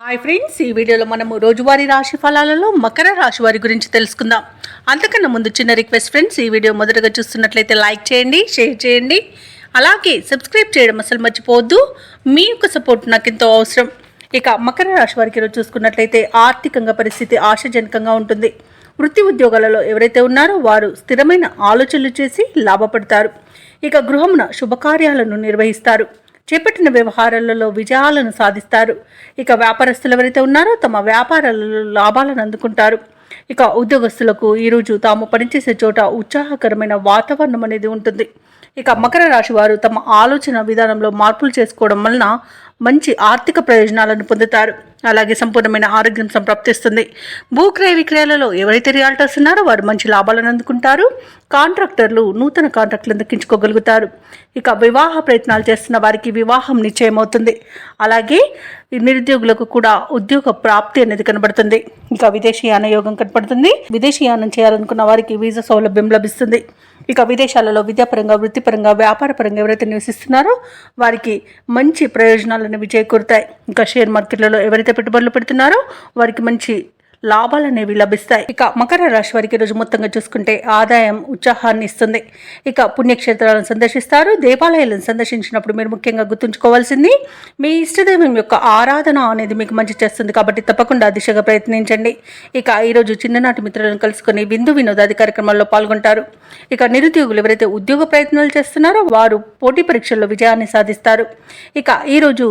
Hi friends, ఈ వీడియోలో మనము రోజువారీ రాశి ఫలాలలో మకర రాశి వారి గురించి తెలుసుకుందాం. అంతకన్నా ముందు చిన్న రిక్వెస్ట్ ఫ్రెండ్స్, ఈ వీడియో మొదటగా చూస్తున్నట్లయితే లైక్ చేయండి, షేర్ చేయండి, అలాగే సబ్స్క్రైబ్ చేయడం అసలు మర్చిపోవద్దు. మీ యొక్క సపోర్ట్ నాకు ఎంతో అవసరం. ఇక మకర రాశి వారికి ఈరోజు చూసుకున్నట్లయితే ఆర్థికంగా పరిస్థితి ఆశాజనకంగా ఉంటుంది. వృత్తి ఉద్యోగాలలో ఎవరైతే ఉన్నారో వారు స్థిరమైన ఆలోచనలు చేసి లాభపడతారు. ఇక గృహమున శుభకార్యాలను నిర్వహిస్తారు. చేపట్టిన వ్యవహారాలలో విజయాలను సాధిస్తారు. ఇక వ్యాపారస్తులు ఎవరైతే ఉన్నారో తమ వ్యాపారాలలో లాభాలను అందుకుంటారు. ఇక ఉద్యోగస్తులకు ఈరోజు తాము పనిచేసే చోట ఉత్సాహకరమైన వాతావరణం అనేది ఉంటుంది. ఇక మకర రాశి వారు తమ ఆలోచన విధానంలో మార్పులు చేసుకోవడం వలన మంచి ఆర్థిక ప్రయోజనాలను పొందుతారు. అలాగే సంపూర్ణమైన ఆరోగ్యం సంప్రాప్తిస్తుంది. భూక్రయ విక్రయాలలో ఎవరైతే రియాల్టర్స్ ఉన్నారో వారు మంచి లాభాలను అందుకుంటారు. కాంట్రాక్టర్లు నూతన కాంట్రాక్టులను దక్కించుకోగలుగుతారు. ఇక వివాహ ప్రయత్నాలు చేస్తున్న వారికి వివాహం నిశ్చయమవుతుంది. అలాగే నిరుద్యోగులకు కూడా ఉద్యోగ ప్రాప్తి అనేది కనబడుతుంది. ఇక విదేశీయాన యోగం కనబడుతుంది. విదేశీయానం చేయాలనుకున్న వారికి వీసా సౌలభ్యం లభిస్తుంది. ఇక విదేశాలలో విద్యాపరంగా, వృత్తిపరంగా, వ్యాపారపరంగా ఎవరైతే నివసిస్తున్నారో వారికి మంచి ప్రయోజనాలు అనేవి చేకూరుతాయి. ఇంకా షేర్ మార్కెట్లలో ఎవరైతే పెట్టుబడులు పెడుతున్నారో వారికి మంచి లాభాలు అనేవి లభిస్తాయి. ఇక మకర రాశి వారికి రోజు మొత్తంగా చూసుకుంటే ఆదాయం ఉత్సాహాన్ని ఇస్తుంది. ఇక పుణ్యక్షేత్రాలను సందర్శిస్తారు. దేవాలయాలను సందర్శించినప్పుడు మీరు ముఖ్యంగా గుర్తుంచుకోవాల్సింది మీ ఇష్టదైవం యొక్క ఆరాధన అనేది మీకు మంచి చేస్తుంది. కాబట్టి తప్పకుండా దిశగా ప్రయత్నించండి. ఇక ఈరోజు చిన్ననాటి మిత్రులను కలుసుకొని విందు వినోదాది కార్యక్రమాల్లో పాల్గొంటారు. ఇక నిరుద్యోగులు ఎవరైతే ఉద్యోగ ప్రయత్నాలు చేస్తున్నారో వారు పోటీ పరీక్షల్లో విజయాన్ని సాధిస్తారు. ఇక ఈరోజు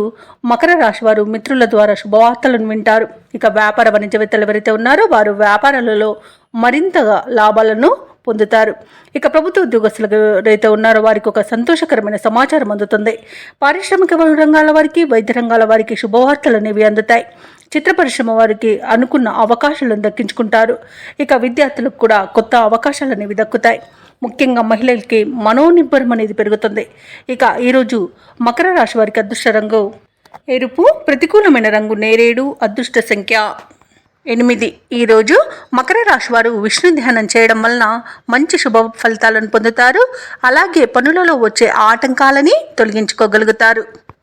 మకర రాశి వారు మిత్రుల ద్వారా శుభవార్తలను వింటారు. ఇక వ్యాపార వాణిజ్యవేత్తలు ఎవరైతే ఉన్నారో వారు వ్యాపారాలలో మరింతగా లాభాలను పొందుతారు. ఇక ప్రభుత్వ ఉద్యోగస్తులు ఎవరైతే ఉన్నారో వారికి ఒక సంతోషకరమైన సమాచారం అందుతుంది. పారిశ్రామిక రంగాల వారికి, వైద్య రంగాల వారికి శుభవార్తలు అనేవి అందుతాయి. చిత్ర పరిశ్రమ వారికి అనుకున్న అవకాశాలను దక్కించుకుంటారు. ఇక విద్యార్థులకు కూడా కొత్త అవకాశాలు అనేవి దక్కుతాయి. ముఖ్యంగా మహిళలకి మనోనిబ్బరం అనేది పెరుగుతుంది. ఇక ఈరోజు మకర రాశి వారికి అదృష్ట రంగు ఎరుపు, ప్రతికూలమైన రంగు నేరేడు, అదృష్ట సంఖ్య 8. ఈరోజు మకర రాశి వారు విష్ణు ధ్యానం చేయడం వలన మంచి శుభ ఫలితాలను పొందుతారు. అలాగే పనులలో వచ్చే ఆటంకాలని తొలగించుకోగలుగుతారు.